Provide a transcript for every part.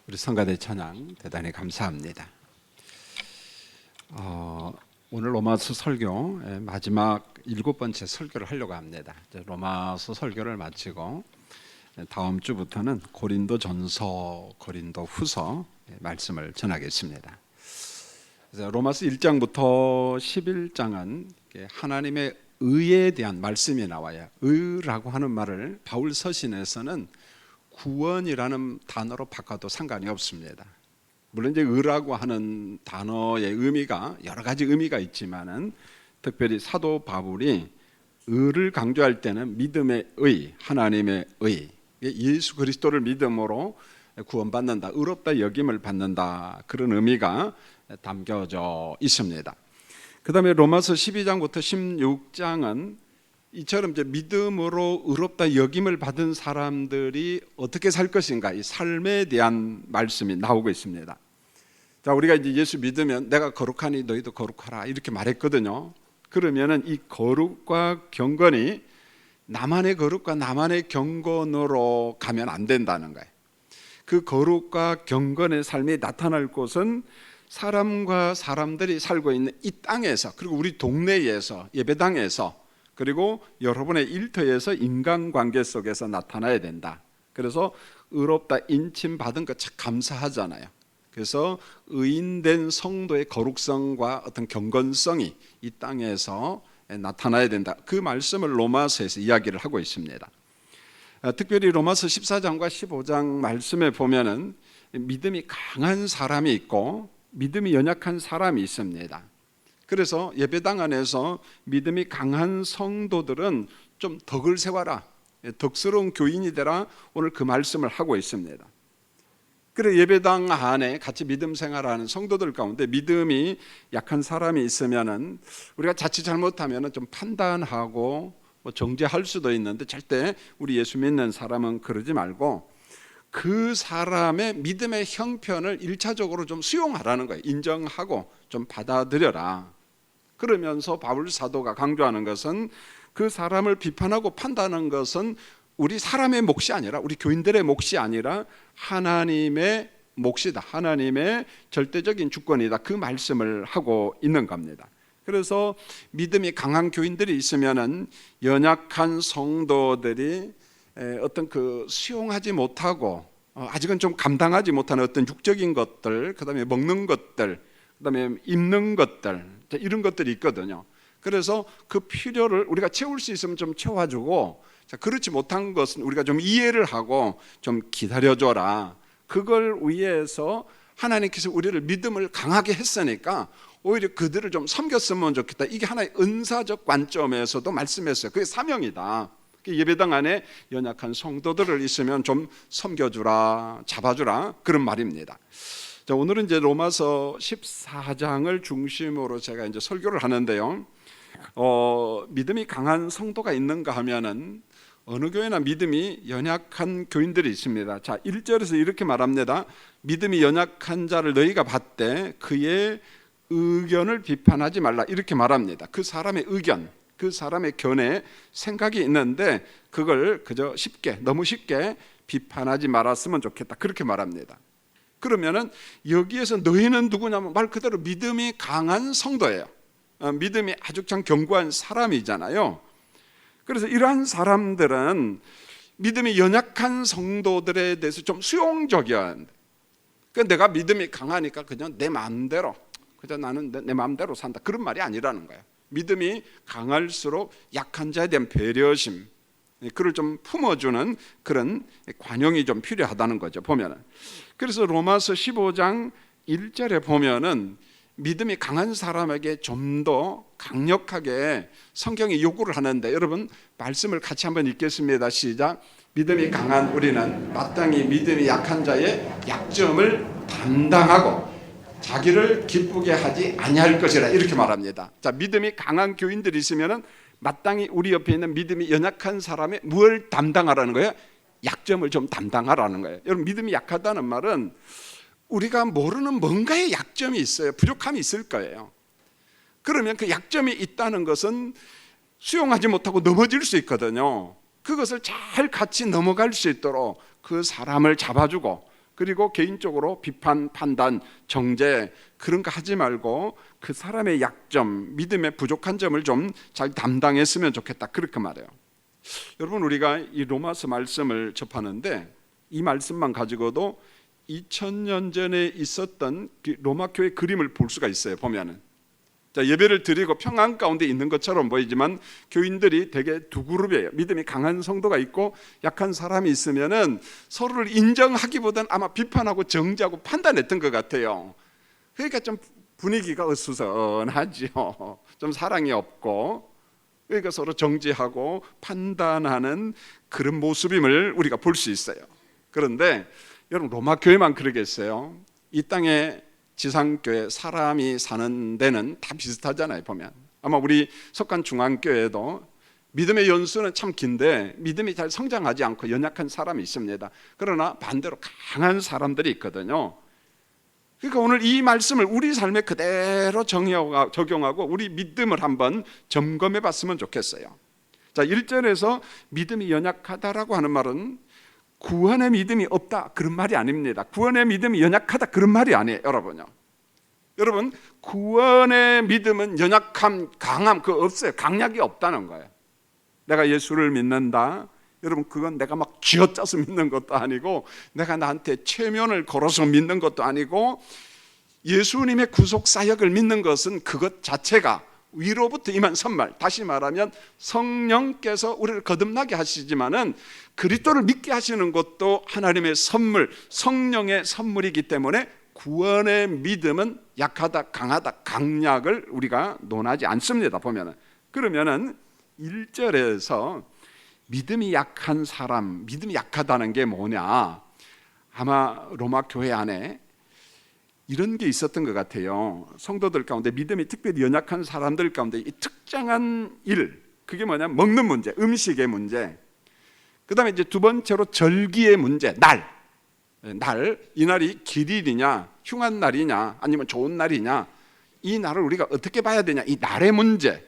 우리 성가대 찬양 대단히 감사합니다. 오늘 로마서 설교 마지막 7번째 설교를 하려고 합니다. 로마서 설교를 마치고 다음 주부터는 고린도전서, 고린도후서 말씀을 전하겠습니다. 그래서 로마서 1장부터 11장은 하나님의 의에 대한 말씀이 나와요. 의라고 하는 말을 바울 서신에서는 구원이라는 단어로 바꿔도 상관이 없습니다. 물론 이제 의라고 하는 단어의 의미가 여러 가지 의미가 있지만은 특별히 사도 바울이 의를 강조할 때는 믿음의 의, 하나님의 의, 예수 그리스도를 믿음으로 구원받는다, 의롭다 여김을 받는다, 그런 의미가 담겨져 있습니다. 그 다음에 로마서 12장부터 16장은 이처럼 이제 믿음으로 의롭다 여김을 받은 사람들이 어떻게 살 것인가, 이 삶에 대한 말씀이 나오고 있습니다. 자, 우리가 이제 예수 믿으면 내가 거룩하니 너희도 거룩하라 이렇게 말했거든요. 그러면은 이 거룩과 경건이 나만의 거룩과 나만의 경건으로 가면 안 된다는 거예요. 그 거룩과 경건의 삶이 나타날 곳은 사람과 사람들이 살고 있는 이 땅에서, 그리고 우리 동네에서, 예배당에서, 그리고 여러분의 일터에서 인간관계 속에서 나타나야 된다. 그래서 의롭다 인침받은 것 참 감사하잖아요. 그래서 의인된 성도의 거룩성과 어떤 경건성이 이 땅에서 나타나야 된다. 그 말씀을 로마서에서 이야기를 하고 있습니다. 특별히 로마서 14장과 15장 말씀에 보면은 믿음이 강한 사람이 있고 믿음이 연약한 사람이 있습니다. 그래서 예배당 안에서 믿음이 강한 성도들은 좀 덕을 세워라, 덕스러운 교인이 되라, 오늘 그 말씀을 하고 있습니다. 그래, 예배당 안에 같이 믿음 생활하는 성도들 가운데 믿음이 약한 사람이 있으면은 우리가 자칫 잘못하면은 좀 판단하고 정죄할 수도 있는데, 절대 우리 예수 믿는 사람은 그러지 말고 그 사람의 믿음의 형편을 1차적으로 좀 수용하라는 거예요. 인정하고 좀 받아들여라. 그러면서 바울 사도가 강조하는 것은 그 사람을 비판하고 판단하는 것은 우리 사람의 몫이 아니라, 우리 교인들의 몫이 아니라 하나님의 몫이다, 하나님의 절대적인 주권이다, 그 말씀을 하고 있는 겁니다. 그래서 믿음이 강한 교인들이 있으면은 연약한 성도들이 어떤 그 수용하지 못하고 아직은 좀 감당하지 못하는 어떤 육적인 것들, 그 다음에 먹는 것들, 그 다음에 입는 것들, 이런 것들이 있거든요. 그래서 그 필요를 우리가 채울 수 있으면 좀 채워주고, 그렇지 못한 것은 우리가 좀 이해를 하고 좀 기다려줘라. 그걸 위해서 하나님께서 우리를 믿음을 강하게 했으니까 오히려 그들을 좀 섬겼으면 좋겠다. 이게 하나의 은사적 관점에서도 말씀했어요. 그게 사명이다. 예배당 안에 연약한 성도들을 있으면 좀 섬겨주라, 잡아주라, 그런 말입니다. 자, 오늘은 이제 로마서 14장을 중심으로 제가 이제 설교를 하는데요. 믿음이 강한 성도가 있는가 하면은 어느 교회나 믿음이 연약한 교인들이 있습니다. 자, 1절에서 이렇게 말합니다. 믿음이 연약한 자를 너희가 봤되 그의 의견을 비판하지 말라, 이렇게 말합니다. 그 사람의 의견, 그 사람의 견해, 생각이 있는데 그걸 그저 쉽게, 너무 쉽게 비판하지 말았으면 좋겠다, 그렇게 말합니다. 그러면은 여기에서 너희는 누구냐면 말 그대로 믿음이 강한 성도예요. 믿음이 아주 참 견고한 사람이잖아요. 그래서 이러한 사람들은 믿음이 연약한 성도들에 대해서 좀 수용적이어야 한다. 그러니까 내가 믿음이 강하니까 그냥 내 마음대로, 그냥 나는 내 마음대로 산다, 그런 말이 아니라는 거예요. 믿음이 강할수록 약한 자에 대한 배려심, 그걸 좀 품어주는 그런 관용이 좀 필요하다는 거죠, 보면은. 그래서 로마서 15장 1절에 보면은 믿음이 강한 사람에게 좀 더 강력하게 성경이 요구를 하는데, 여러분 말씀을 같이 한번 읽겠습니다. 시작. 믿음이 강한 우리는 마땅히 믿음이 약한 자의 약점을 담당하고 자기를 기쁘게 하지 아니할 것이라, 이렇게 말합니다. 자, 믿음이 강한 교인들이 있으면은 마땅히 우리 옆에 있는 믿음이 연약한 사람의 뭘 담당하라는 거예요? 약점을 좀 담당하라는 거예요. 여러분, 믿음이 약하다는 말은 우리가 모르는 뭔가의 약점이 있어요. 부족함이 있을 거예요. 그러면 그 약점이 있다는 것은 수용하지 못하고 넘어질 수 있거든요. 그것을 잘 같이 넘어갈 수 있도록 그 사람을 잡아주고 그리고 개인적으로 비판, 판단, 정죄 그런 거 하지 말고 그 사람의 약점, 믿음의 부족한 점을 좀 잘 담당했으면 좋겠다, 그렇게 말해요. 여러분, 우리가 이 로마서 말씀을 접하는데 이 말씀만 가지고도 2000년 전에 있었던 로마 교회 그림을 볼 수가 있어요. 보면은 자, 예배를 드리고 평안 가운데 있는 것처럼 보이지만 교인들이 대개 두 그룹이에요. 믿음이 강한 성도가 있고 약한 사람이 있으면은 서로를 인정하기보다는 아마 비판하고 정죄하고 판단했던 것 같아요. 그러니까 좀 분위기가 어수선하죠. 좀 사랑이 없고, 그러니까 서로 정죄하고 판단하는 그런 모습임을 우리가 볼 수 있어요. 그런데 여러분, 로마 교회만 그러겠어요? 이 땅에 지상교회 사람이 사는 데는 다 비슷하잖아요. 보면 아마 우리 석관 중앙교회도 믿음의 연수는 참 긴데 믿음이 잘 성장하지 않고 연약한 사람이 있습니다. 그러나 반대로 강한 사람들이 있거든요. 그러니까 오늘 이 말씀을 우리 삶에 그대로 적용하고 우리 믿음을 한번 점검해 봤으면 좋겠어요. 자, 1절에서 믿음이 연약하다라고 하는 말은 구원의 믿음이 없다 그런 말이 아닙니다. 구원의 믿음이 연약하다 그런 말이 아니에요. 여러분, 구원의 믿음은 연약함, 강함 그거 없어요. 강약이 없다는 거예요. 내가 예수를 믿는다, 여러분, 그건 내가 막 쥐어짜서 믿는 것도 아니고 내가 나한테 체면을 걸어서 믿는 것도 아니고, 예수님의 구속 사역을 믿는 것은 그것 자체가 위로부터 임한 선물, 다시 말하면 성령께서 우리를 거듭나게 하시지만은 그리스도를 믿게 하시는 것도 하나님의 선물, 성령의 선물이기 때문에 구원의 믿음은 약하다, 강하다, 강약을 우리가 논하지 않습니다. 보면은 그러면은 1절에서 믿음이 약한 사람, 믿음이 약하다는 게 뭐냐? 아마 로마 교회 안에 이런 게 있었던 것 같아요. 성도들 가운데 믿음이 특별히 연약한 사람들 가운데 이 특정한 일, 그게 뭐냐? 먹는 문제, 음식의 문제. 그 다음에 이제 두 번째로 절기의 문제, 날. 이 날이 길일이냐, 흉한 날이냐, 아니면 좋은 날이냐, 이 날을 우리가 어떻게 봐야 되냐, 이 날의 문제.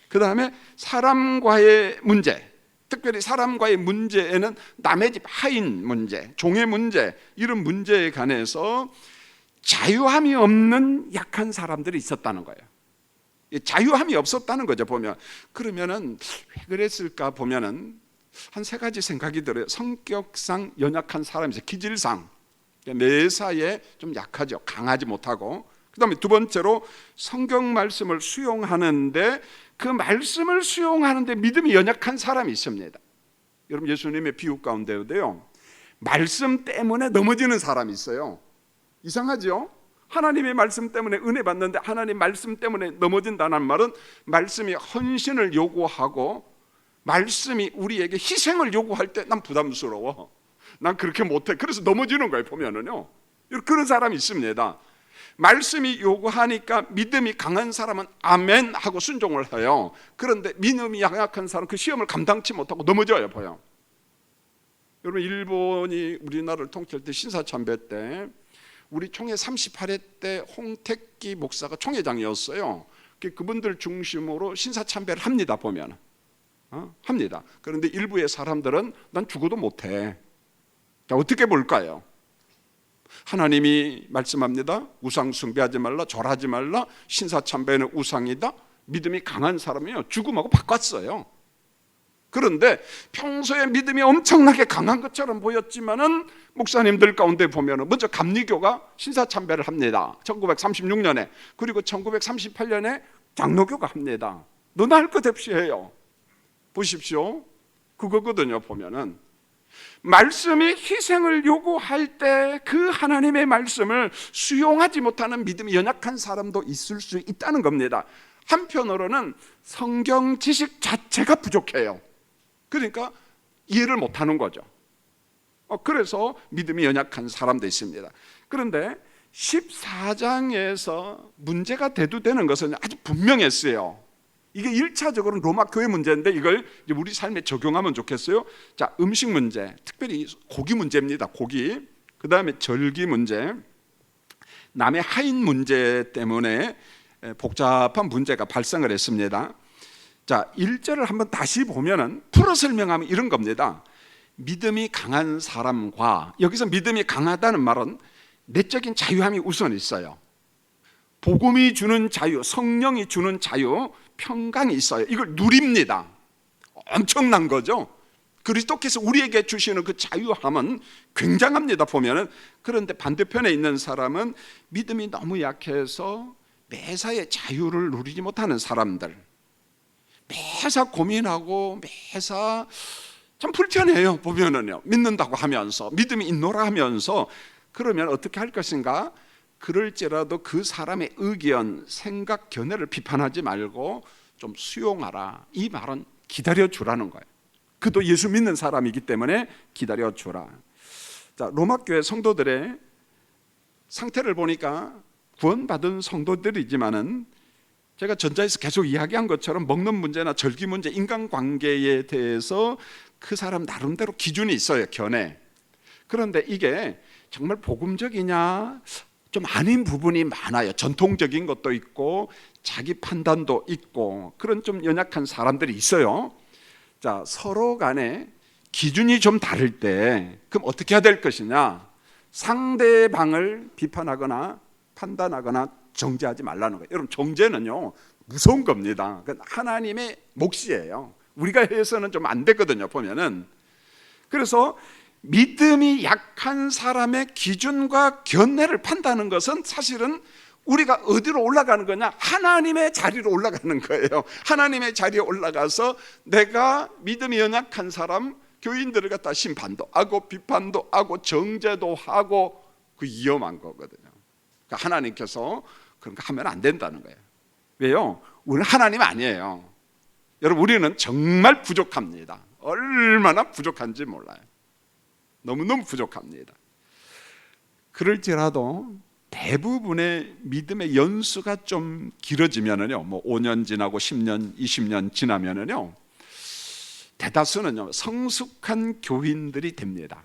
그 다음에 사람과의 문제, 특별히 사람과의 문제에는 남의 집 하인 문제, 종의 문제, 이런 문제에 관해서 자유함이 없는 약한 사람들이 있었다는 거예요. 자유함이 없었다는 거죠. 보면 그러면은 왜 그랬을까 보면은 한 세 가지 생각이 들어요. 성격상 연약한 사람이죠. 기질상 매사에 좀 약하죠. 강하지 못하고. 그 다음에 두 번째로 성경 말씀을 수용하는데 그 말씀을 수용하는데 믿음이 연약한 사람이 있습니다. 여러분, 예수님의 비유 가운데도요, 말씀 때문에 넘어지는 사람이 있어요. 이상하죠? 하나님의 말씀 때문에 은혜 받는데 하나님 말씀 때문에 넘어진다는 말은 말씀이 헌신을 요구하고 말씀이 우리에게 희생을 요구할 때 난 부담스러워, 난 그렇게 못해, 그래서 넘어지는 거예요. 보면은요, 그런 사람이 있습니다. 말씀이 요구하니까 믿음이 강한 사람은 아멘 하고 순종을 해요. 그런데 믿음이 약한 사람은 그 시험을 감당치 못하고 넘어져요. 보여. 여러분, 일본이 우리나라를 통치할 때 신사참배 때 우리 총회 38회 때 홍택기 목사가 총회장이었어요. 그분들 중심으로 신사참배를 합니다. 보면 합니다. 그런데 일부의 사람들은 난 죽어도 못해. 자, 어떻게 볼까요? 하나님이 말씀합니다. 우상 숭배하지 말라, 절하지 말라, 신사참배는 우상이다. 믿음이 강한 사람이요, 죽음하고 바꿨어요. 그런데 평소에 믿음이 엄청나게 강한 것처럼 보였지만은 목사님들 가운데 보면은 먼저 감리교가 신사참배를 합니다. 1936년에. 그리고 1938년에 장로교가 합니다. 너나 할 것 없이 해요. 보십시오. 그거거든요. 보면은 말씀이 희생을 요구할 때 그 하나님의 말씀을 수용하지 못하는 믿음이 연약한 사람도 있을 수 있다는 겁니다. 한편으로는 성경 지식 자체가 부족해요. 그러니까 이해를 못하는 거죠. 그래서 믿음이 연약한 사람도 있습니다. 그런데 14장에서 문제가 대두되는 것은 아주 분명했어요. 이게 1차적으로는 로마 교회 문제인데 이걸 우리 삶에 적용하면 좋겠어요. 자, 음식 문제, 특별히 고기 문제입니다. 고기. 그 다음에 절기 문제, 남의 하인 문제 때문에 복잡한 문제가 발생을 했습니다. 자, 1절을 한번 다시 보면은 풀어 설명하면 이런 겁니다. 믿음이 강한 사람과, 여기서 믿음이 강하다는 말은 내적인 자유함이 우선 있어요. 복음이 주는 자유, 성령이 주는 자유, 평강이 있어요. 이걸 누립니다. 엄청난 거죠. 그리스도께서 우리에게 주시는 그 자유함은 굉장합니다, 보면은. 그런데 반대편에 있는 사람은 믿음이 너무 약해서 매사에 자유를 누리지 못하는 사람들, 매사 고민하고 매사 참 불편해요. 보면은요, 믿는다고 하면서, 믿음이 있노라 하면서. 그러면 어떻게 할 것인가? 그럴지라도 그 사람의 의견, 생각, 견해를 비판하지 말고 좀 수용하라. 이 말은 기다려주라는 거예요. 그도 예수 믿는 사람이기 때문에 기다려주라. 자, 로마 교회 성도들의 상태를 보니까 구원받은 성도들이지만은, 제가 전자에서 계속 이야기한 것처럼 먹는 문제나 절기 문제, 인간관계에 대해서 그 사람 나름대로 기준이 있어요, 견해. 그런데 이게 정말 복음적이냐, 좀 아닌 부분이 많아요. 전통적인 것도 있고 자기 판단도 있고 그런 좀 연약한 사람들이 있어요. 자, 서로 간에 기준이 좀 다를 때 그럼 어떻게 해야 될 것이냐? 상대방을 비판하거나 판단하거나 정죄하지 말라는 거예요. 여러분, 정죄는요 무서운 겁니다. 그건 하나님의 몫이에요. 우리가 해서는 좀 안 되거든요, 보면은. 그래서 믿음이 약한 사람의 기준과 견해를 판단하는 것은 사실은 우리가 어디로 올라가는 거냐? 하나님의 자리로 올라가는 거예요. 하나님의 자리에 올라가서 내가 믿음이 연약한 사람, 교인들을 갖다 심판도 하고 비판도 하고 정죄도 하고, 그 위험한 거거든요. 그러니까 하나님께서 그런 거 하면 안 된다는 거예요. 왜요? 우리는 하나님 아니에요. 여러분, 우리는 정말 부족합니다. 얼마나 부족한지 몰라요. 너무너무 부족합니다. 그럴지라도 대부분의 믿음의 연수가 좀 길어지면은요, 뭐 5년 지나고 10년, 20년 지나면은요, 대다수는요 성숙한 교인들이 됩니다.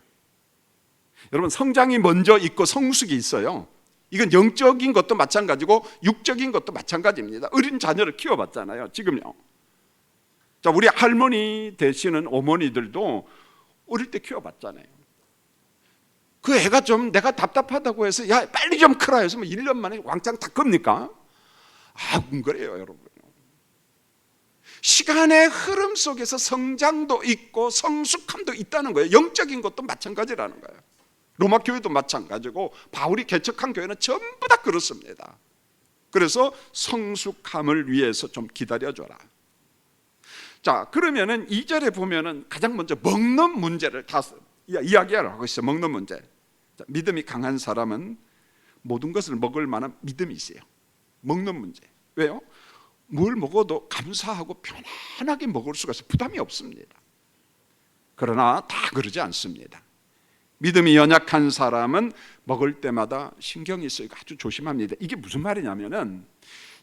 여러분, 성장이 먼저 있고 성숙이 있어요. 이건 영적인 것도 마찬가지고 육적인 것도 마찬가지입니다. 어린 자녀를 키워봤잖아요, 지금요. 자, 우리 할머니 되시는 어머니들도 어릴 때 키워봤잖아요. 그 애가 좀 내가 답답하다고 해서 야 빨리 좀 크라 해서 뭐 1년 만에 왕창 다 큽니까? 그래요, 여러분. 시간의 흐름 속에서 성장도 있고 성숙함도 있다는 거예요. 영적인 것도 마찬가지라는 거예요. 로마 교회도 마찬가지고 바울이 개척한 교회는 전부 다 그렇습니다. 그래서 성숙함을 위해서 좀 기다려줘라. 자, 그러면은 2절에 보면은 가장 먼저 먹는 문제를 다 이야기하고 있어요. 먹는 문제. 자, 믿음이 강한 사람은 모든 것을 먹을 만한 믿음이 있어요. 먹는 문제. 왜요? 뭘 먹어도 감사하고 편안하게 먹을 수가 있어요. 부담이 없습니다. 그러나 다 그러지 않습니다. 믿음이 연약한 사람은 먹을 때마다 신경이 쓰이고 아주 조심합니다. 이게 무슨 말이냐면은,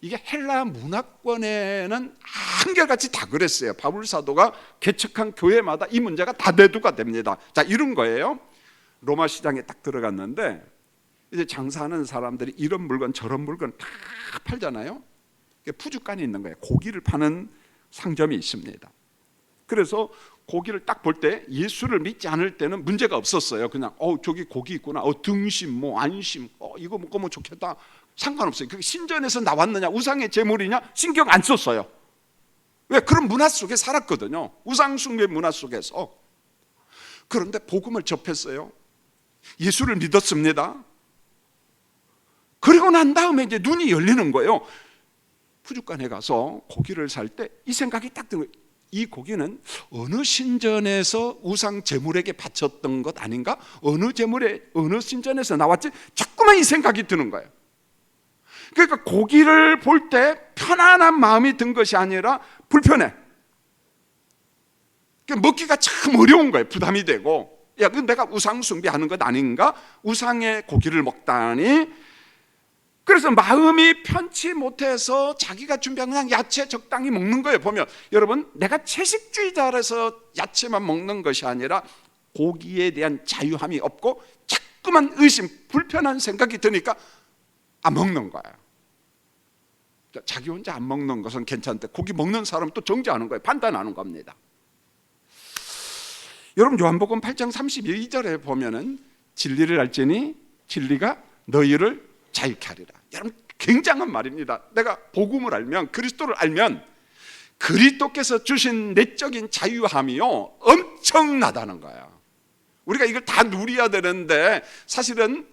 이게 헬라 문화권에는 한결같이 다 그랬어요. 바울 사도가 개척한 교회마다 이 문제가 다 대두가 됩니다. 자, 이런 거예요. 로마 시장에 딱 들어갔는데 이제 장사하는 사람들이 이런 물건 저런 물건 다 팔잖아요. 푸주간이 있는 거예요. 고기를 파는 상점이 있습니다. 그래서 고기를 딱 볼 때 예수를 믿지 않을 때는 문제가 없었어요. 그냥 저기 고기 있구나, 등심, 뭐 안심, 이거 먹으면 좋겠다, 상관없어요. 그게 신전에서 나왔느냐 우상의 제물이냐 신경 안 썼어요. 왜? 그런 문화 속에 살았거든요. 우상 숭배 문화 속에서. 그런데 복음을 접했어요. 예수를 믿었습니다. 그리고 난 다음에 이제 눈이 열리는 거예요. 푸주간에 가서 고기를 살 때 이 생각이 딱 드는 거예요. 이 고기는 어느 신전에서 우상 제물에게 바쳤던 것 아닌가? 어느 신전에서 나왔지? 자꾸만 이 생각이 드는 거예요. 그러니까 고기를 볼 때 편안한 마음이 든 것이 아니라 불편해. 먹기가 참 어려운 거예요. 부담이 되고, 야, 내가 우상 숭배하는 것 아닌가? 우상의 고기를 먹다니. 그래서 마음이 편치 못해서 자기가 준비한 그냥 야채 적당히 먹는 거예요. 보면 여러분, 내가 채식주의자라서 야채만 먹는 것이 아니라 고기에 대한 자유함이 없고 자꾸만 의심, 불편한 생각이 드니까 안 먹는 거예요. 자기 혼자 안 먹는 것은 괜찮은데 고기 먹는 사람은 또 정죄하는 거예요. 판단하는 겁니다. 여러분 요한복음 8장 32절에 보면은 진리를 알지니 진리가 너희를 자유케 하리라. 여러분 굉장한 말입니다. 내가 복음을 알면, 그리스도를 알면 그리스도께서 주신 내적인 자유함이요 엄청나다는 거예요. 우리가 이걸 다 누려야 되는데 사실은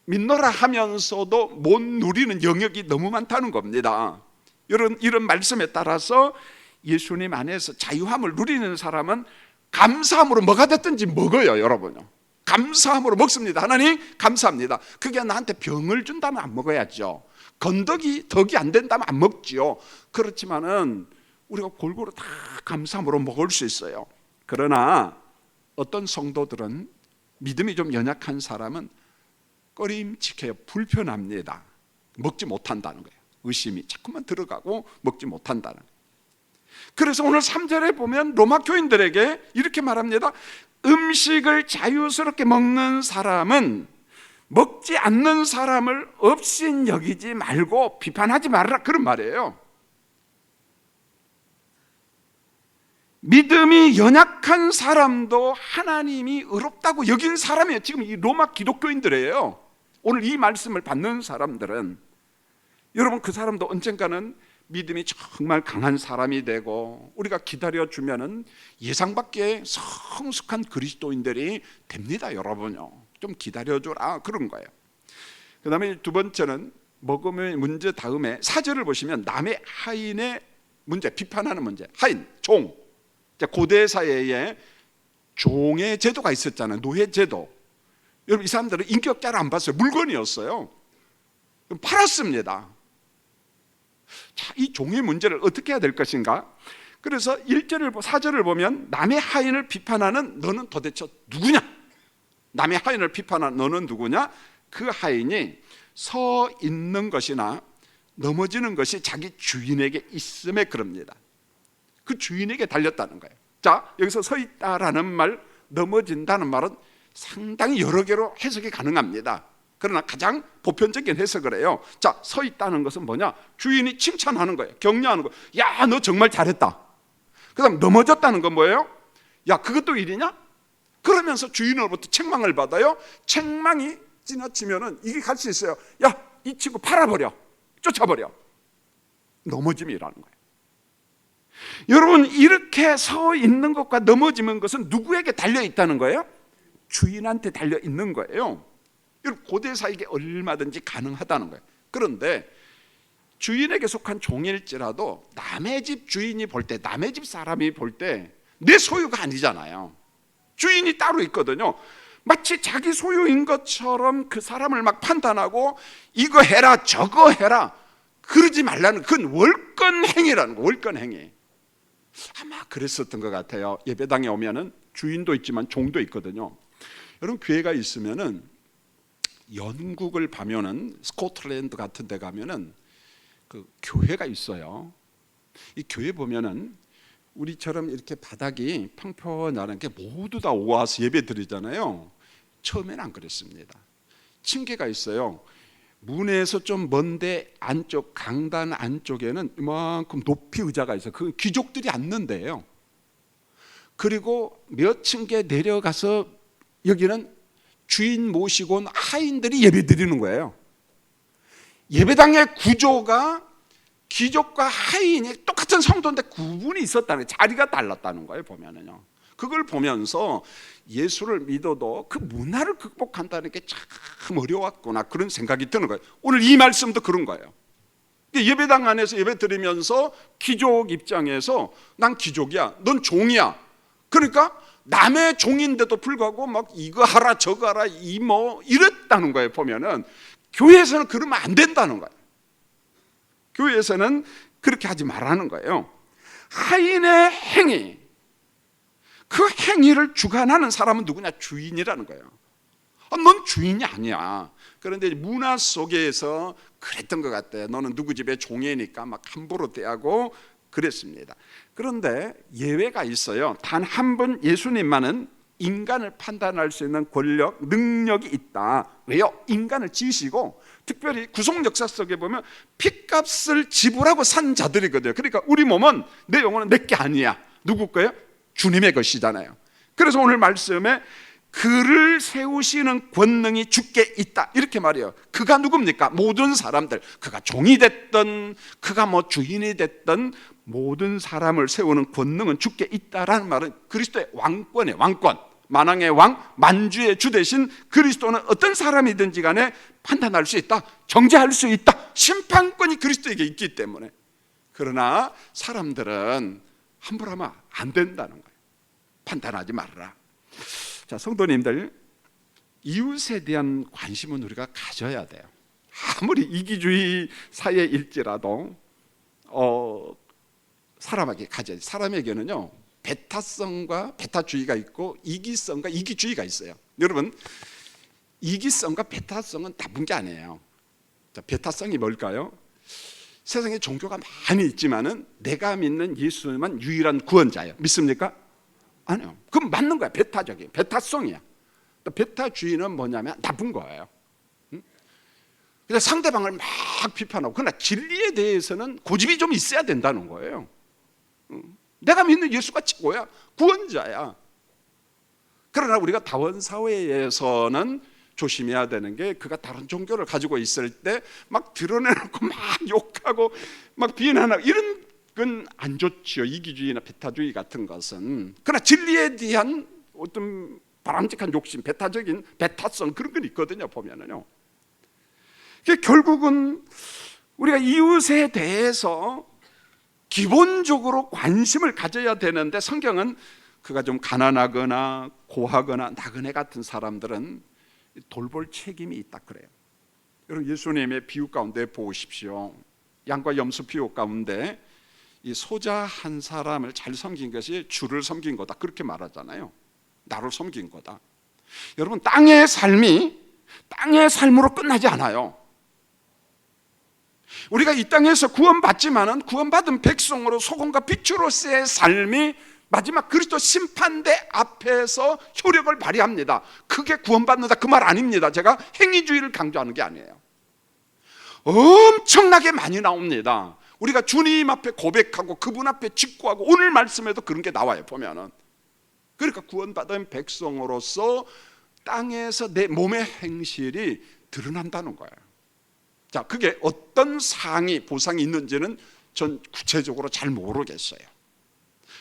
믿노라 하면서도 못 누리는 영역이 너무 많다는 겁니다. 이런 말씀에 따라서 예수님 안에서 자유함을 누리는 사람은 감사함으로 뭐가 됐든지 먹어요. 여러분요, 감사함으로 먹습니다. 하나님 감사합니다. 그게 나한테 병을 준다면 안 먹어야죠. 덕이 안 된다면 안 먹지요. 그렇지만은 우리가 골고루 다 감사함으로 먹을 수 있어요. 그러나 어떤 성도들은, 믿음이 좀 연약한 사람은 꺼림칙해요. 불편합니다. 먹지 못한다는 거예요. 의심이 자꾸만 들어가고 먹지 못한다는 거예요. 그래서 오늘 3절에 보면 로마 교인들에게 이렇게 말합니다. 음식을 자유스럽게 먹는 사람은 먹지 않는 사람을 업신 여기지 말고 비판하지 말라, 그런 말이에요. 믿음이 연약한 사람도 하나님이 의롭다고 여긴 사람이에요. 지금 이 로마 기독교인들이에요. 오늘 이 말씀을 받는 사람들은, 여러분 그 사람도 언젠가는 믿음이 정말 강한 사람이 되고 우리가 기다려주면은 예상 밖의 성숙한 그리스도인들이 됩니다. 여러분요, 좀 기다려줘라, 그런 거예요. 그 다음에 두 번째는 먹음의 문제 다음에 4절을 보시면 남의 하인의 문제, 비판하는 문제. 하인, 종. 고대 사회에 종의 제도가 있었잖아요. 노예 제도. 여러분 이 사람들은 인격자를 안 봤어요. 물건이었어요. 팔았습니다. 자, 이 종의 문제를 어떻게 해야 될 것인가? 그래서 4절을 보면 남의 하인을 비판하는 너는 도대체 누구냐? 남의 하인을 비판하는 너는 누구냐? 그 하인이 서 있는 것이나 넘어지는 것이 자기 주인에게 있음에 그럽니다. 그 주인에게 달렸다는 거예요. 자, 여기서 서 있다라는 말, 넘어진다는 말은 상당히 여러 개로 해석이 가능합니다. 그러나 가장 보편적인 해석을 해요. 자, 서 있다는 것은 뭐냐? 주인이 칭찬하는 거예요. 격려하는 거예요. 야, 너 정말 잘했다. 그 다음 넘어졌다는 건 뭐예요? 야, 그것도 일이냐? 그러면서 주인으로부터 책망을 받아요. 책망이 지나치면은 이게 갈 수 있어요. 야, 이 친구 팔아버려, 쫓아버려. 넘어짐이라는 거예요. 여러분 이렇게 서 있는 것과 넘어지는 것은 누구에게 달려있다는 거예요? 주인한테 달려있는 거예요. 여러분 고대 사회에 얼마든지 가능하다는 거예요. 그런데 주인에게 속한 종일지라도 남의 집 주인이 볼 때, 남의 집 사람이 볼 때 내 소유가 아니잖아요. 주인이 따로 있거든요. 마치 자기 소유인 것처럼 그 사람을 막 판단하고 이거 해라 저거 해라 그러지 말라는, 그건 월권행위라는 거예요. 월권행위. 아마 그랬었던 것 같아요. 예배당에 오면은 주인도 있지만 종도 있거든요. 여러분 교회가 있으면은, 영국을 가면은, 스코틀랜드 같은 데 가면은 그 교회가 있어요. 이 교회 보면은 우리처럼 이렇게 바닥이 평평하는 게 모두 다 와서 예배 드리잖아요. 처음에는 안 그랬습니다. 층계가 있어요. 문에서 좀 먼데 안쪽, 강단 안쪽에는 이만큼 높이 의자가 있어요. 그 귀족들이 앉는 데예요. 그리고 몇 층계 내려가서 여기는 주인 모시고 온 하인들이 예배 드리는 거예요. 예배당의 구조가 귀족과 하인이 똑같은 성도인데 구분이 있었다는, 자리가 달랐다는 거예요. 보면은요. 그걸 보면서 예수를 믿어도 그 문화를 극복한다는 게 참 어려웠구나, 그런 생각이 드는 거예요. 오늘 이 말씀도 그런 거예요. 예배당 안에서 예배 드리면서 귀족 입장에서 난 귀족이야, 넌 종이야. 그러니까 남의 종인데도 불구하고 막 이거 하라 저거 하라 이랬다는 거예요. 보면은 교회에서는 그러면 안 된다는 거예요. 교회에서는 그렇게 하지 말라는 거예요. 하인의 행위, 그 행위를 주관하는 사람은 누구냐? 주인이라는 거예요. 넌 주인이 아니야. 그런데 문화 속에서 그랬던 것 같아요. 너는 누구 집의 종이니까 막 함부로 대하고 그랬습니다. 그런데 예외가 있어요. 단 한 분 예수님만은 인간을 판단할 수 있는 권력, 능력이 있다. 왜요? 인간을 지으시고 특별히 구속 역사 속에 보면 핏값을 지불하고 산 자들이거든요. 그러니까 우리 몸은, 내 영혼은 내게 아니야. 누구 거예요? 주님의 것이잖아요. 그래서 오늘 말씀에 그를 세우시는 권능이 주께 있다 이렇게 말해요. 그가 누굽니까? 모든 사람들, 그가 종이 됐든 그가 뭐 주인이 됐든 모든 사람을 세우는 권능은 주께 있다라는 말은 그리스도의 왕권의 왕권, 만왕의 왕, 만주의 주 대신 그리스도는 어떤 사람이든지 간에 판단할 수 있다, 정죄할 수 있다. 심판권이 그리스도에게 있기 때문에. 그러나 사람들은 함부로 하면 안 된다는 거예요. 판단하지 말아라. 자, 성도님들, 이웃에 대한 관심은 우리가 가져야 돼요. 아무리 이기주의 사회일지라도 사람에게 가져야 돼요. 사람에게는요, 배타성과 배타주의가 있고 이기성과 이기주의가 있어요. 여러분, 이기성과 배타성은 나쁜 게 아니에요. 자, 배타성이 뭘까요? 세상에 종교가 많이 있지만은 내가 믿는 예수만 유일한 구원자예요. 믿습니까? 아니요. 그건 맞는 거야. 배타적이에요. 배타성이야. 배타주의는 뭐냐면 나쁜 거예요. 그래서 상대방을 막 비판하고, 그러나 진리에 대해서는 고집이 좀 있어야 된다는 거예요. 내가 믿는 예수가 최고야. 구원자야. 그러나 우리가 다원 사회에서는 조심해야 되는 게, 그가 다른 종교를 가지고 있을 때 막 드러내놓고 막 욕하고 막 비난하고 이런 건 안 좋지요. 이기주의나 배타주의 같은 것은. 그러나 진리에 대한 어떤 바람직한 욕심, 배타적인 배타성, 그런 건 있거든요, 보면은요. 결국은 우리가 이웃에 대해서 기본적으로 관심을 가져야 되는데, 성경은 그가 좀 가난하거나 고하거나 나그네 같은 사람들은 돌볼 책임이 있다 그래요. 여러분, 예수님의 비유 가운데 보십시오. 양과 염소 비유 가운데 이 소자 한 사람을 잘 섬긴 것이 주를 섬긴 거다, 그렇게 말하잖아요. 나를 섬긴 거다. 여러분, 땅의 삶이 땅의 삶으로 끝나지 않아요. 우리가 이 땅에서 구원받지만은 구원받은 백성으로 소금과 빛으로서의 삶이 마지막 그리스도 심판대 앞에서 효력을 발휘합니다. 그게 구원받는다, 그 말 아닙니다. 제가 행위주의를 강조하는 게 아니에요. 엄청나게 많이 나옵니다. 우리가 주님 앞에 고백하고 그분 앞에 직구하고, 오늘 말씀에도 그런 게 나와요, 보면은. 그러니까 구원받은 백성으로서 땅에서 내 몸의 행실이 드러난다는 거예요. 자, 그게 어떤 상이, 보상이 있는지는 전 구체적으로 잘 모르겠어요.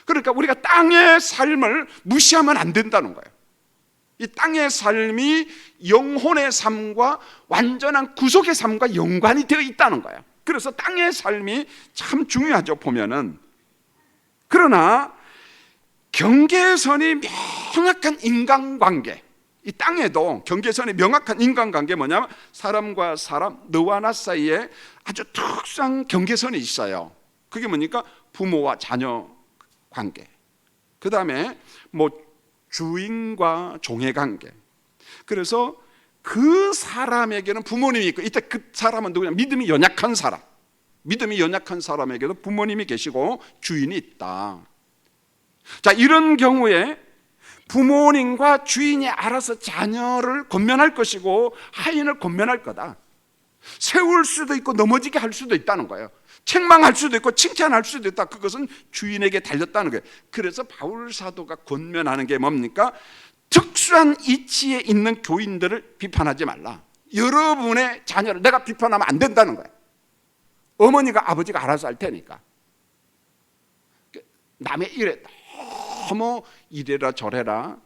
그러니까 우리가 땅의 삶을 무시하면 안 된다는 거예요. 이 땅의 삶이 영혼의 삶과 완전한 구속의 삶과 연관이 되어 있다는 거예요. 그래서 땅의 삶이 참 중요하죠, 보면은. 그러나 경계선이 명확한 인간관계, 이 땅에도 경계선이 명확한 인간관계, 뭐냐면 사람과 사람, 너와 나 사이에 아주 특수한 경계선이 있어요. 그게 뭐니까 부모와 자녀 관계, 그 다음에 뭐 주인과 종의 관계. 그래서 그 사람에게는 부모님이 있고, 이때 그 사람은 누구냐? 믿음이 연약한 사람. 믿음이 연약한 사람에게도 부모님이 계시고 주인이 있다. 자, 이런 경우에 부모님과 주인이 알아서 자녀를 권면할 것이고 하인을 권면할 거다. 세울 수도 있고 넘어지게 할 수도 있다는 거예요. 책망할 수도 있고 칭찬할 수도 있다. 그것은 주인에게 달렸다는 거예요. 그래서 바울 사도가 권면하는 게 뭡니까? 특수한 이치에 있는 교인들을 비판하지 말라. 여러분의 자녀를 내가 비판하면 안 된다는 거예요. 어머니가 아버지가 알아서 할 테니까. 남의 일에 너무 이래라 저래라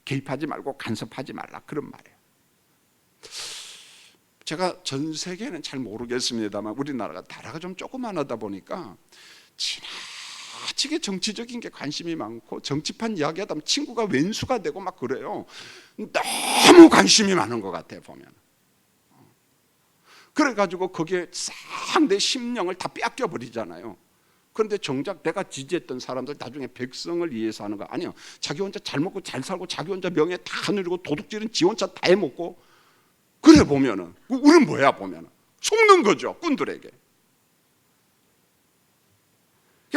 개입하지 말고 간섭하지 말라, 그런 말이에요. 제가 전 세계는 잘 모르겠습니다만 우리나라가 나라가 좀 조그만하다 보니까 지나치게 정치적인 게 관심이 많고, 정치판 이야기하다 보면 친구가 왼수가 되고 막 그래요. 너무 관심이 많은 것 같아요, 보면. 그래가지고 거기에 상대 심령을 다 빼앗겨 버리잖아요. 그런데 정작 내가 지지했던 사람들 나중에 백성을 위해서 하는 거 아니에요. 자기 혼자 잘 먹고 잘 살고 자기 혼자 명예 다 누리고 도둑질은 지 혼자 다 해먹고, 그래 보면은 우리는 뭐야, 보면은 속는 거죠, 꾼들에게.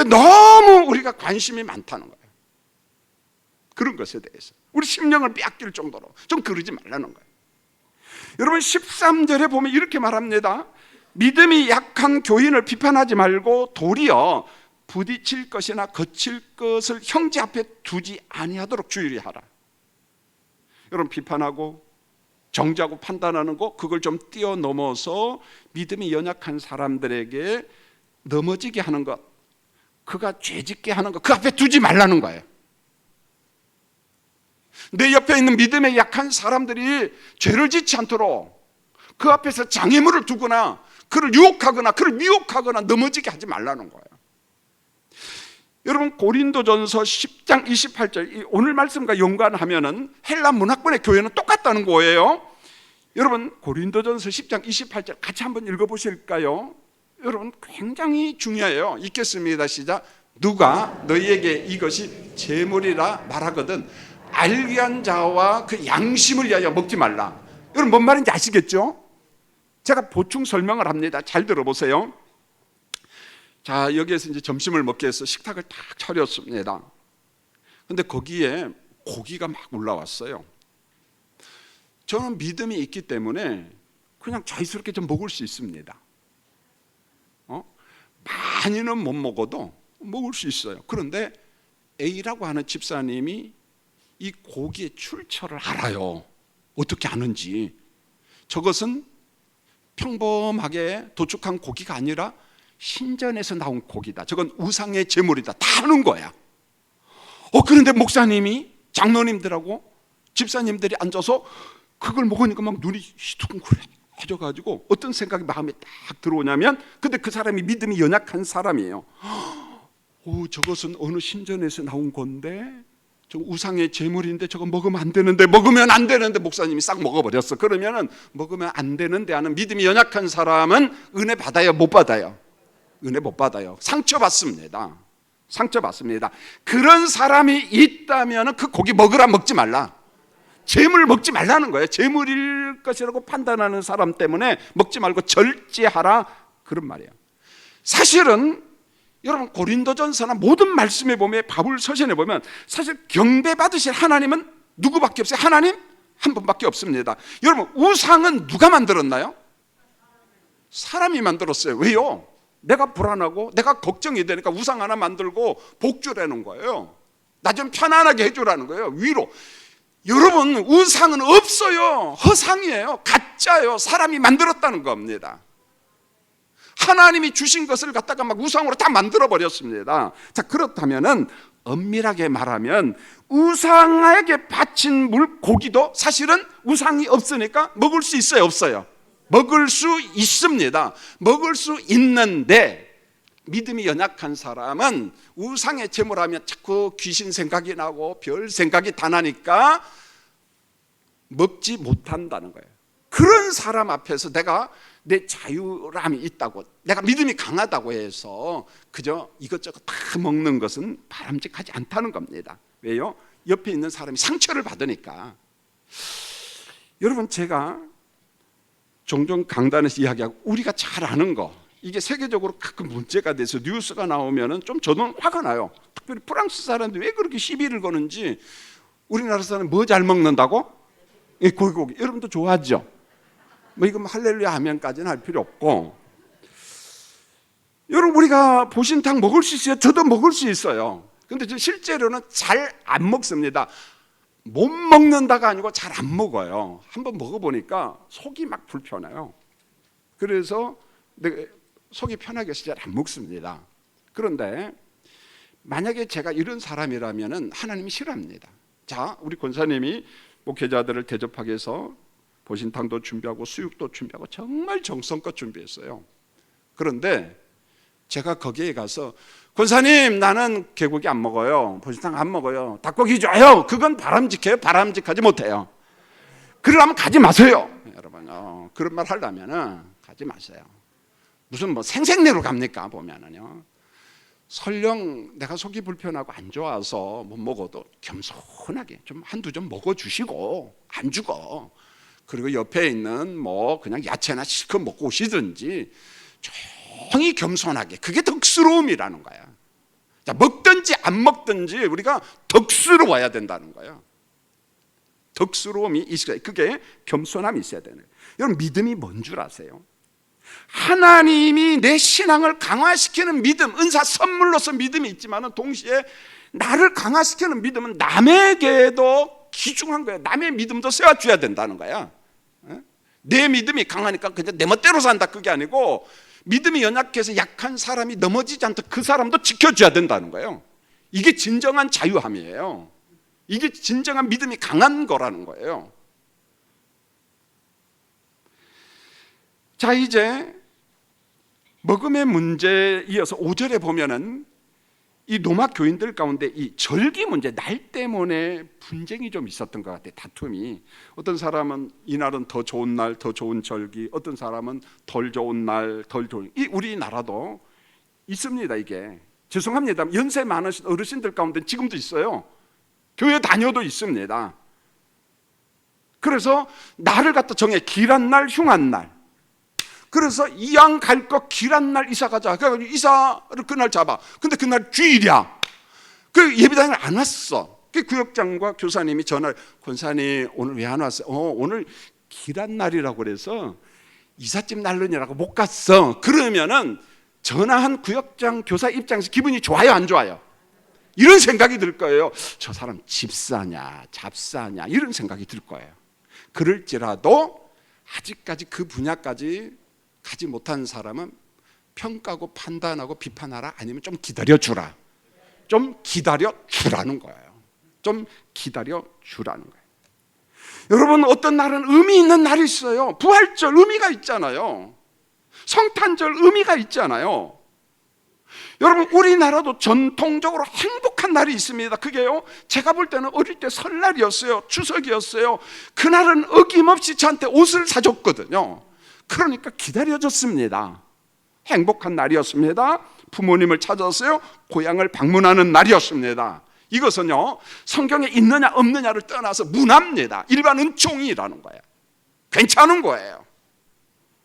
너무 우리가 관심이 많다는 거예요. 그런 것에 대해서 우리 심령을 빼앗길 정도로 좀 그러지 말라는 거예요. 여러분, 13절에 보면 이렇게 말합니다. 믿음이 약한 교인을 비판하지 말고 도리어 부딪힐 것이나 거칠 것을 형제 앞에 두지 아니하도록 주의를 하라. 여러분, 비판하고 정죄하고 판단하는 거, 그걸 좀 뛰어넘어서 믿음이 연약한 사람들에게 넘어지게 하는 것, 그가 죄짓게 하는 것, 그 앞에 두지 말라는 거예요. 내 옆에 있는 믿음에 약한 사람들이 죄를 짓지 않도록 그 앞에서 장애물을 두거나 그를 유혹하거나 그를 미혹하거나 넘어지게 하지 말라는 거예요. 여러분, 고린도전서 10장 28절, 오늘 말씀과 연관하면은 헬라 문학권의 교회는 똑같다는 거예요. 여러분, 고린도전서 10장 28절 같이 한번 읽어보실까요? 여러분, 굉장히 중요해요. 읽겠습니다. 시작. 누가 너희에게 이것이 제물이라 말하거든 알귀한 자와 그 양심을 위하여 먹지 말라. 여러분, 뭔 말인지 아시겠죠? 제가 보충 설명을 합니다. 잘 들어보세요. 자, 여기에서 이제 점심을 먹기 위해서 식탁을 딱 차렸습니다. 근데 거기에 고기가 막 올라왔어요. 저는 믿음이 있기 때문에 그냥 자유스럽게 좀 먹을 수 있습니다. 많이는 못 먹어도 먹을 수 있어요. 그런데 A라고 하는 집사님이 이 고기의 출처를 알아요. 어떻게 아는지. 저것은 평범하게 도축한 고기가 아니라 신전에서 나온 고기다. 저건 우상의 제물이다. 다 아는 거야. 그런데 목사님이, 장로님들하고 집사님들이 앉아서 그걸 먹으니까 막 눈이 시둥그레져가지고 어떤 생각이 마음에 딱 들어오냐면, 근데 그 사람이 믿음이 연약한 사람이에요. 저것은 어느 신전에서 나온 건데, 저 우상의 제물인데 저거 먹으면 안 되는데, 먹으면 안 되는데 목사님이 싹 먹어버렸어. 그러면은 먹으면 안 되는데 하는 믿음이 연약한 사람은 은혜 받아요, 못 받아요? 은혜 못 받아요. 상처받습니다. 상처받습니다. 그런 사람이 있다면 그 고기 먹으라, 먹지 말라. 재물 먹지 말라는 거예요. 재물일 것이라고 판단하는 사람 때문에 먹지 말고 절제하라, 그런 말이에요. 사실은 여러분, 고린도전서나 모든 말씀에 보면, 바울 서신에 보면 사실 경배받으실 하나님은 누구밖에 없어요? 하나님 한 분밖에 없습니다. 여러분, 우상은 누가 만들었나요? 사람이 만들었어요. 왜요? 내가 불안하고 내가 걱정이 되니까 우상 하나 만들고 복주라는 거예요. 나 좀 편안하게 해주라는 거예요. 위로. 여러분, 우상은 없어요. 허상이에요. 가짜예요. 사람이 만들었다는 겁니다. 하나님이 주신 것을 갖다가 막 우상으로 다 만들어 버렸습니다. 자, 그렇다면은 엄밀하게 말하면 우상에게 바친 물고기도 사실은 우상이 없으니까 먹을 수 있어요, 없어요? 먹을 수 있습니다. 먹을 수 있는데 믿음이 연약한 사람은 우상의 제물하면 자꾸 귀신 생각이 나고 별 생각이 다 나니까 먹지 못한다는 거예요. 그런 사람 앞에서 내가 내 자유함이 있다고, 내가 믿음이 강하다고 해서 그저 이것저것 다 먹는 것은 바람직하지 않다는 겁니다. 왜요? 옆에 있는 사람이 상처를 받으니까. 여러분, 제가 종종 강단에서 이야기하고 우리가 잘 아는 거, 이게 세계적으로 가끔 문제가 돼서 뉴스가 나오면은 좀 저는 화가 나요. 특별히 프랑스 사람들이 왜 그렇게 시비를 거는지. 우리나라 사람 뭐 잘 먹는다고? 고기. 여러분도 좋아하죠? 뭐 이거 할렐루야 하면까지는 할 필요 없고. 여러분, 우리가 보신탕 먹을 수 있어요. 저도 먹을 수 있어요. 근데 실제로는 잘 안 먹습니다. 못 먹는다가 아니고 잘 안 먹어요. 한번 먹어보니까 속이 막 불편해요. 그래서 속이 편하게 해서 잘 안 먹습니다. 그런데 만약에 제가 이런 사람이라면 하나님이 싫어합니다. 자, 우리 권사님이 목회자들을 대접하기 위해서 보신탕도 준비하고 수육도 준비하고 정말 정성껏 준비했어요. 그런데 제가 거기에 가서 권사님, 나는 개고기 안 먹어요. 보신탕 안 먹어요. 닭고기 줘요. 그건 바람직해요? 바람직하지 못해요. 그러려면 가지 마세요. 여러분, 그런 말 하려면 가지 마세요. 무슨 뭐 생색내로 갑니까? 보면은요. 설령 내가 속이 불편하고 안 좋아서 못 먹어도 겸손하게 좀 한두 점 먹어주시고, 안 죽어. 그리고 옆에 있는 뭐 그냥 야채나 실컷 먹고 오시든지 조용히 겸손하게, 그게 덕스러움이라는 거야. 자, 먹든지 안 먹든지 우리가 덕스러워야 된다는 거예요. 덕스러움이 있어야, 그게 겸손함이 있어야 되는 거예요. 여러분, 믿음이 뭔 줄 아세요? 하나님이 내 신앙을 강화시키는 믿음, 은사 선물로서 믿음이 있지만 동시에 나를 강화시키는 믿음은 남에게도 귀중한 거예요. 남의 믿음도 세워줘야 된다는 거야. 내 믿음이 강하니까 그냥 내 멋대로 산다 그게 아니고, 믿음이 연약해서 약한 사람이 넘어지지 않도록 그 사람도 지켜줘야 된다는 거예요. 이게 진정한 자유함이에요. 이게 진정한 믿음이 강한 거라는 거예요. 자, 이제 먹음의 문제에 이어서 5절에 보면은 이 로마 교인들 가운데 이 절기 문제, 날 때문에 분쟁이 좀 있었던 것 같아요. 다툼이. 어떤 사람은 이날은 더 좋은 날, 더 좋은 절기, 어떤 사람은 덜 좋은 날, 덜 좋은. 이 우리나라도 있습니다. 이게 죄송합니다. 연세 많으신 어르신들 가운데 지금도 있어요. 교회 다녀도 있습니다. 그래서 날을 갖다 정해. 길한 날, 흉한 날. 그래서 이왕 갈 거 길한 날 이사 가자. 그래서 이사를 그날 잡아. 근데 그날 주일이야. 그 예배당을 안 왔어. 그 구역장과 교사님이 전화를, 권사님 오늘 왜 안 왔어요? 오늘 길한 날이라고 그래서 이삿짐 날르느라고 못 갔어. 그러면은 전화한 구역장 교사 입장에서 기분이 좋아요, 안 좋아요? 이런 생각이 들 거예요. 저 사람 집사냐 잡사냐 이런 생각이 들 거예요. 그럴지라도 아직까지 그 분야까지 가지 못한 사람은 평가하고 판단하고 비판하라, 아니면 좀 기다려주라. 좀 기다려주라는 거예요. 좀 기다려주라는 거예요. 여러분, 어떤 날은 의미 있는 날이 있어요. 부활절 의미가 있잖아요. 성탄절 의미가 있잖아요. 여러분, 우리나라도 전통적으로 행복한 날이 있습니다. 그게요, 제가 볼 때는 어릴 때 설날이었어요. 추석이었어요. 그날은 어김없이 저한테 옷을 사줬거든요. 그러니까 기다려줬습니다. 행복한 날이었습니다. 부모님을 찾았어요. 고향을 방문하는 날이었습니다. 이것은요, 성경에 있느냐 없느냐를 떠나서 문화입니다. 일반 은총이라는 거예요. 괜찮은 거예요.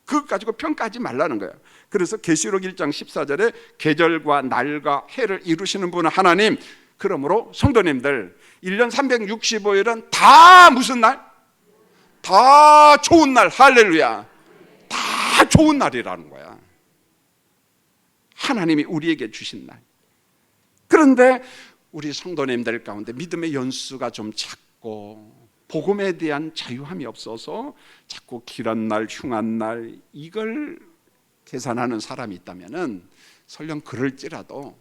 그것 가지고 평가하지 말라는 거예요. 그래서 계시록 1장 14절에 계절과 날과 해를 이루시는 분은 하나님. 그러므로 성도님들, 1년 365일은 다 무슨 날? 다 좋은 날. 할렐루야. 다 좋은 날이라는 거야. 하나님이 우리에게 주신 날. 그런데 우리 성도님들 가운데 믿음의 연수가 좀 작고 복음에 대한 자유함이 없어서 자꾸 길한 날, 흉한 날 이걸 계산하는 사람이 있다면은 설령 그럴지라도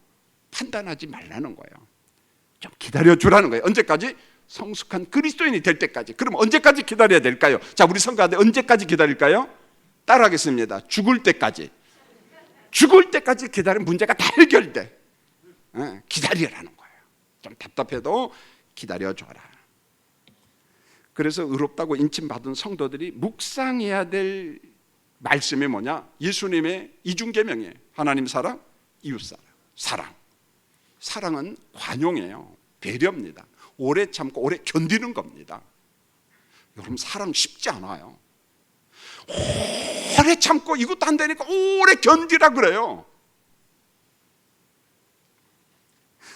판단하지 말라는 거예요. 좀 기다려주라는 거예요. 언제까지? 성숙한 그리스도인이 될 때까지. 그럼 언제까지 기다려야 될까요? 자, 우리 성가대 언제까지 기다릴까요? 따라하겠습니다. 죽을 때까지. 죽을 때까지 기다리면 문제가 다 해결돼. 기다리라는 거예요. 좀 답답해도 기다려줘라. 그래서 의롭다고 인침받은 성도들이 묵상해야 될 말씀이 뭐냐? 예수님의 이중계명이에요. 하나님 사랑, 이웃 사랑. 사랑. 사랑은 관용이에요. 배려입니다. 오래 참고 오래 견디는 겁니다. 여러분, 사랑 쉽지 않아요. 오래 참고 이것도 안 되니까 오래 견디라 그래요.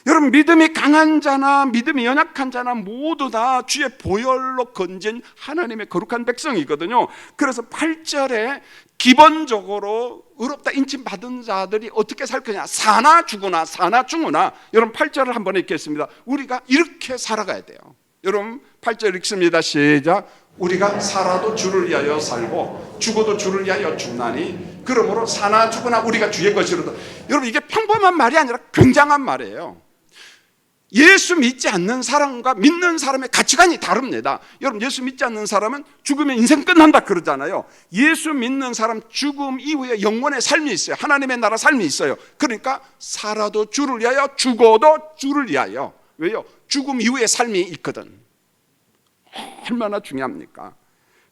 여러분, 믿음이 강한 자나 믿음이 연약한 자나 모두 다 주의 보혈로 건진 하나님의 거룩한 백성이거든요. 그래서 8절에 기본적으로 의롭다 인침받은 자들이 어떻게 살 거냐? 사나 죽으나 사나 죽으나. 여러분, 8절을 한번 읽겠습니다. 우리가 이렇게 살아가야 돼요. 여러분, 8절 읽습니다. 시작. 우리가 살아도 주를 위하여 살고 죽어도 주를 위하여 죽나니 그러므로 사나 죽으나 우리가 주의 것이로다. 여러분, 이게 평범한 말이 아니라 굉장한 말이에요. 예수 믿지 않는 사람과 믿는 사람의 가치관이 다릅니다. 여러분, 예수 믿지 않는 사람은 죽으면 인생 끝난다 그러잖아요. 예수 믿는 사람 죽음 이후에 영원의 삶이 있어요. 하나님의 나라 삶이 있어요. 그러니까 살아도 주를 위하여 죽어도 주를 위하여. 왜요? 죽음 이후의 삶이 있거든. 얼마나 중요합니까?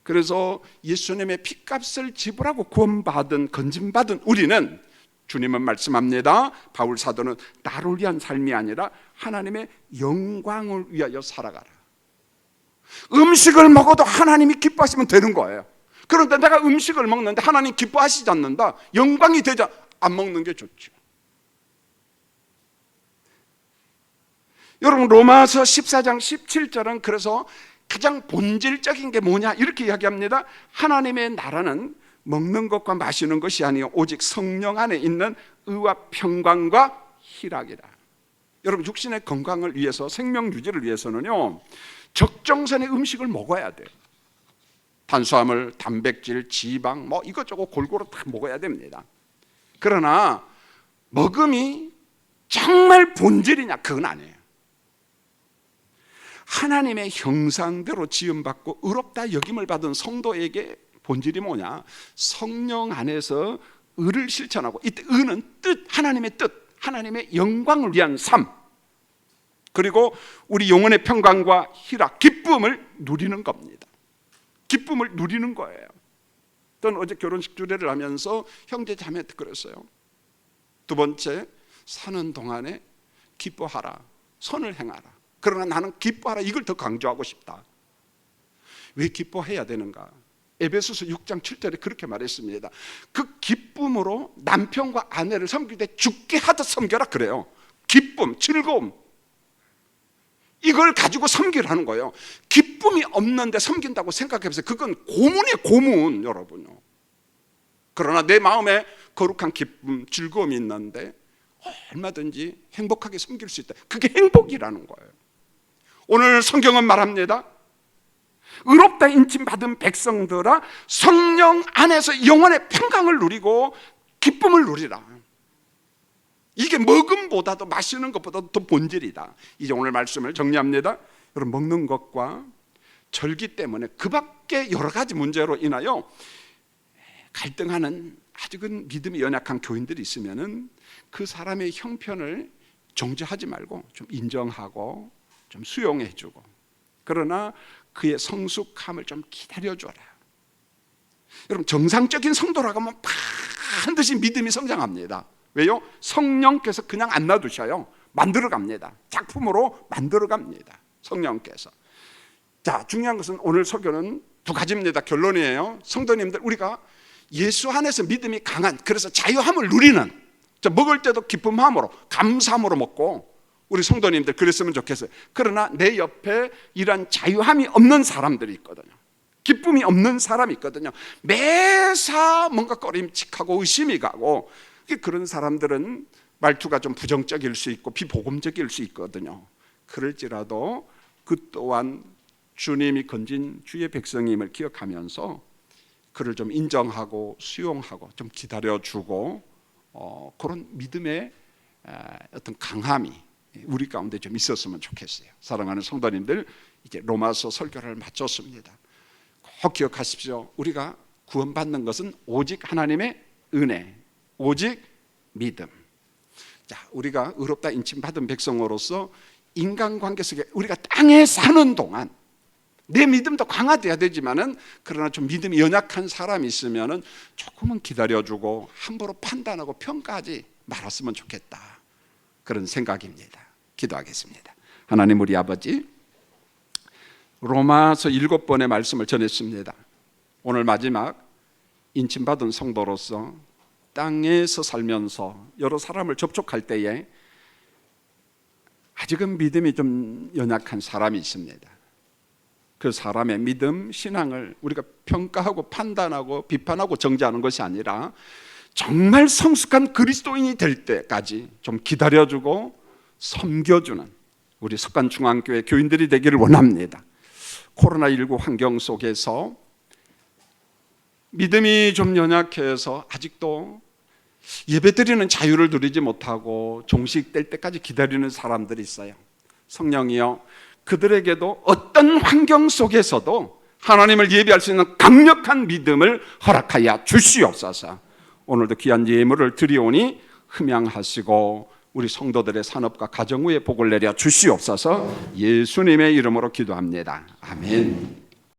그래서 예수님의 피값을 지불하고 구원받은 건진받은 우리는, 주님은 말씀합니다. 바울 사도는 나를 위한 삶이 아니라 하나님의 영광을 위하여 살아가라. 음식을 먹어도 하나님이 기뻐하시면 되는 거예요. 그런데 내가 음식을 먹는데 하나님 기뻐하시지 않는다, 영광이 되자 안 먹는 게 좋죠. 여러분, 로마서 14장 17절은 그래서 가장 본질적인 게 뭐냐 이렇게 이야기합니다. 하나님의 나라는 먹는 것과 마시는 것이 아니요 오직 성령 안에 있는 의와 평강과 희락이라. 여러분, 육신의 건강을 위해서, 생명 유지를 위해서는요 적정선의 음식을 먹어야 돼요. 탄수화물, 단백질, 지방 뭐 이것저것 골고루 다 먹어야 됩니다. 그러나 먹음이 정말 본질이냐? 그건 아니에요. 하나님의 형상대로 지음받고 의롭다 여김을 받은 성도에게 본질이 뭐냐? 성령 안에서 의를 실천하고, 이때 의는 뜻, 하나님의 뜻, 하나님의 영광을 위한 삶, 그리고 우리 영혼의 평강과 희락, 기쁨을 누리는 겁니다. 기쁨을 누리는 거예요. 저는 어제 결혼식 주례를 하면서 형제 자매한테 그랬어요. 두 번째, 사는 동안에 기뻐하라, 선을 행하라. 그러나 나는 기뻐하라, 이걸 더 강조하고 싶다. 왜 기뻐해야 되는가? 에베소서 6장 7절에 그렇게 말했습니다. 그 기쁨으로 남편과 아내를 섬길 때 죽게 하듯 섬겨라 그래요. 기쁨, 즐거움, 이걸 가지고 섬기라는 거예요. 기쁨이 없는데 섬긴다고 생각해보세요. 그건 고문이에요, 고문, 여러분요. 그러나 내 마음에 거룩한 기쁨, 즐거움이 있는데 얼마든지 행복하게 섬길 수 있다. 그게 행복이라는 거예요. 오늘 성경은 말합니다. 의롭다 인침받은 백성들아, 성령 안에서 영혼의 평강을 누리고 기쁨을 누리라. 이게 먹음보다도, 마시는 것보다도 더 본질이다. 이제 오늘 말씀을 정리합니다. 여러분, 먹는 것과 절기 때문에 그 밖에 여러 가지 문제로 인하여 갈등하는 아직은 믿음이 연약한 교인들이 있으면은 그 사람의 형편을 정죄하지 말고 좀 인정하고 좀 수용해주고, 그러나 그의 성숙함을 좀 기다려줘라. 여러분, 정상적인 성도라고 하면 반드시 믿음이 성장합니다. 왜요? 성령께서 그냥 안 놔두셔요. 만들어갑니다. 작품으로 만들어갑니다, 성령께서. 자, 중요한 것은 오늘 설교는 두 가지입니다. 결론이에요. 성도님들, 우리가 예수 안에서 믿음이 강한, 그래서 자유함을 누리는, 먹을 때도 기쁨함으로, 감사함으로 먹고, 우리 성도님들 그랬으면 좋겠어요. 그러나 내 옆에 이런 자유함이 없는 사람들이 있거든요. 기쁨이 없는 사람이 있거든요. 매사 뭔가 꺼림칙하고 의심이 가고, 그런 사람들은 말투가 좀 부정적일 수 있고 비복음적일 수 있거든요. 그럴지라도 그 또한 주님이 건진 주의 백성임을 기억하면서 그를 좀 인정하고 수용하고 좀 기다려주고, 그런 믿음의 어떤 강함이 우리 가운데 좀 있었으면 좋겠어요. 사랑하는 성도님들, 이제 로마서 설교를 마쳤습니다. 꼭 기억하십시오. 우리가 구원받는 것은 오직 하나님의 은혜, 오직 믿음. 자, 우리가 의롭다 인침받은 백성으로서 인간관계 속에 우리가 땅에 사는 동안 내 믿음도 강화돼야 되지만은, 그러나 좀 믿음이 연약한 사람이 있으면은 조금은 기다려주고 함부로 판단하고 평가하지 말았으면 좋겠다, 그런 생각입니다. 기도하겠습니다. 하나님, 우리 아버지, 로마서 7번의 말씀을 전했습니다. 오늘 마지막 인침받은 성도로서 땅에서 살면서 여러 사람을 접촉할 때에 아직은 믿음이 좀 연약한 사람이 있습니다. 그 사람의 믿음, 신앙을 우리가 평가하고 판단하고 비판하고 정죄하는 것이 아니라 정말 성숙한 그리스도인이 될 때까지 좀 기다려주고 섬겨주는 우리 석관중앙교회 교인들이 되기를 원합니다. 코로나19 환경 속에서 믿음이 좀 연약해서 아직도 예배드리는 자유를 누리지 못하고 종식될 때까지 기다리는 사람들이 있어요. 성령이여, 그들에게도 어떤 환경 속에서도 하나님을 예배할 수 있는 강력한 믿음을 허락하여 주시옵소서. 오늘도 귀한 예물을 드리오니 흠양하시고 우리 성도들의 산업과 가정 위에 복을 내려 주시옵소서. 예수님의 이름으로 기도합니다. 아멘.